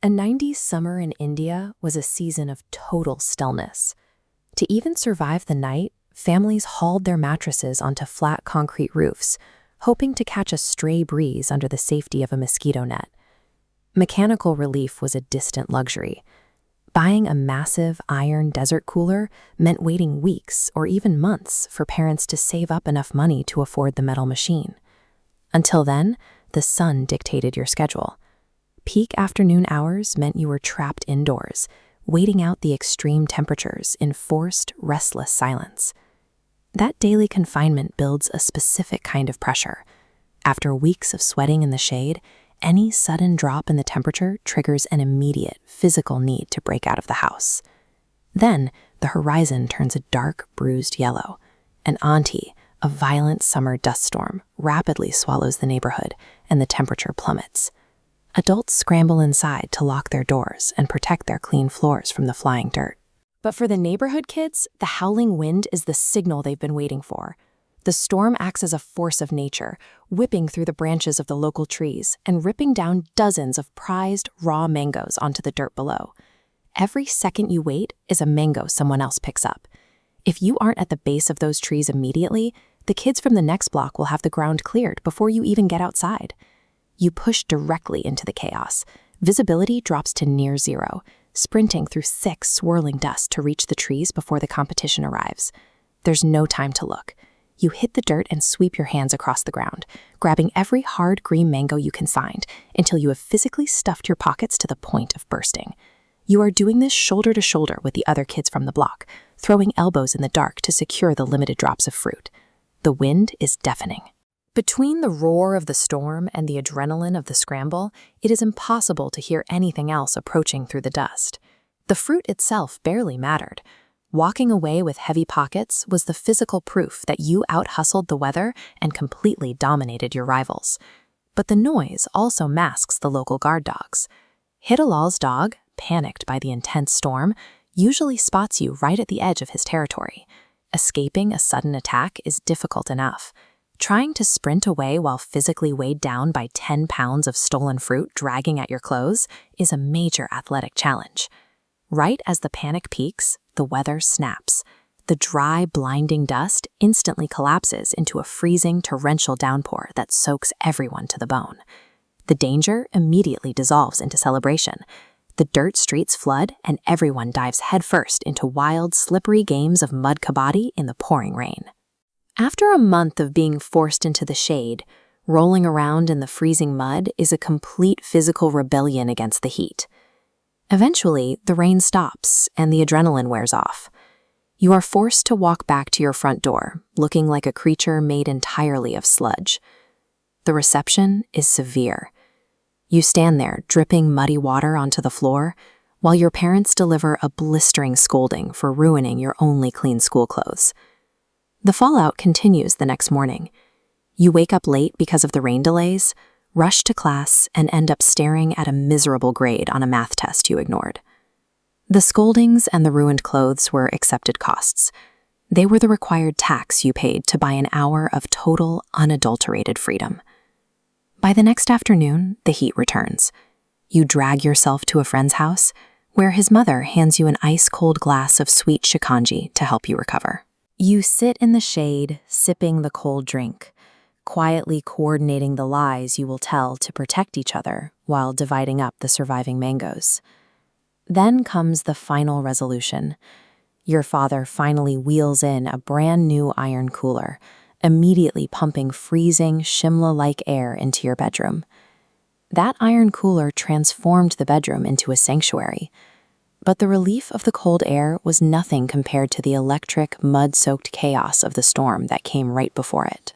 A 90s summer in India was a season of total stillness. To even survive the night, families hauled their mattresses onto flat concrete roofs, hoping to catch a stray breeze under the safety of a mosquito net. Mechanical relief was a distant luxury. Buying a massive iron desert cooler meant waiting weeks or even months for parents to save up enough money to afford the metal machine. Until then, the sun dictated your schedule. Peak afternoon hours meant you were trapped indoors, waiting out the extreme temperatures in forced, restless silence. That daily confinement builds a specific kind of pressure. After weeks of sweating in the shade, any sudden drop in the temperature triggers an immediate physical need to break out of the house. Then, the horizon turns a dark, bruised yellow. An aandhi, a violent summer dust storm, rapidly swallows the neighborhood, and the temperature plummets. Adults scramble inside to lock their doors and protect their clean floors from the flying dirt. But for the neighborhood kids, the howling wind is the signal they've been waiting for. The storm acts as a force of nature, whipping through the branches of the local trees and ripping down dozens of prized, raw mangoes onto the dirt below. Every second you wait is a mango someone else picks up. If you aren't at the base of those trees immediately, the kids from the next block will have the ground cleared before you even get outside. You push directly into the chaos. Visibility drops to near zero, sprinting through thick, swirling dust to reach the trees before the competition arrives. There's no time to look. You hit the dirt and sweep your hands across the ground, grabbing every hard green mango you can find until you have physically stuffed your pockets to the point of bursting. You are doing this shoulder to shoulder with the other kids from the block, throwing elbows in the dark to secure the limited drops of fruit. The wind is deafening. Between the roar of the storm and the adrenaline of the scramble, it is impossible to hear anything else approaching through the dust. The fruit itself barely mattered. Walking away with heavy pockets was the physical proof that you out-hustled the weather and completely dominated your rivals. But the noise also masks the local guard dogs. Hidalal's dog, panicked by the intense storm, usually spots you right at the edge of his territory. Escaping a sudden attack is difficult enough. Trying to sprint away while physically weighed down by 10 pounds of stolen fruit dragging at your clothes is a major athletic challenge. Right as the panic peaks, the weather snaps. The dry, blinding dust instantly collapses into a freezing, torrential downpour that soaks everyone to the bone. The danger immediately dissolves into celebration. The dirt streets flood, and everyone dives headfirst into wild, slippery games of mud kabaddi in the pouring rain. After a month of being forced into the shade, rolling around in the freezing mud is a complete physical rebellion against the heat. Eventually, the rain stops and the adrenaline wears off. You are forced to walk back to your front door, looking like a creature made entirely of sludge. The reception is severe. You stand there, dripping muddy water onto the floor, while your parents deliver a blistering scolding for ruining your only clean school clothes. The fallout continues the next morning. You wake up late because of the rain delays, rush to class, and end up staring at a miserable grade on a math test you ignored. The scoldings and the ruined clothes were accepted costs. They were the required tax you paid to buy an hour of total, unadulterated freedom. By the next afternoon, the heat returns. You drag yourself to a friend's house, where his mother hands you an ice-cold glass of sweet shikanji to help you recover. You sit in the shade, sipping the cold drink, quietly coordinating the lies you will tell to protect each other while dividing up the surviving mangoes. Then comes the final resolution. Your father finally wheels in a brand new iron cooler, immediately pumping freezing, Shimla-like air into your bedroom. That iron cooler transformed the bedroom into a sanctuary. But the relief of the cold air was nothing compared to the electric, mud-soaked chaos of the storm that came right before it.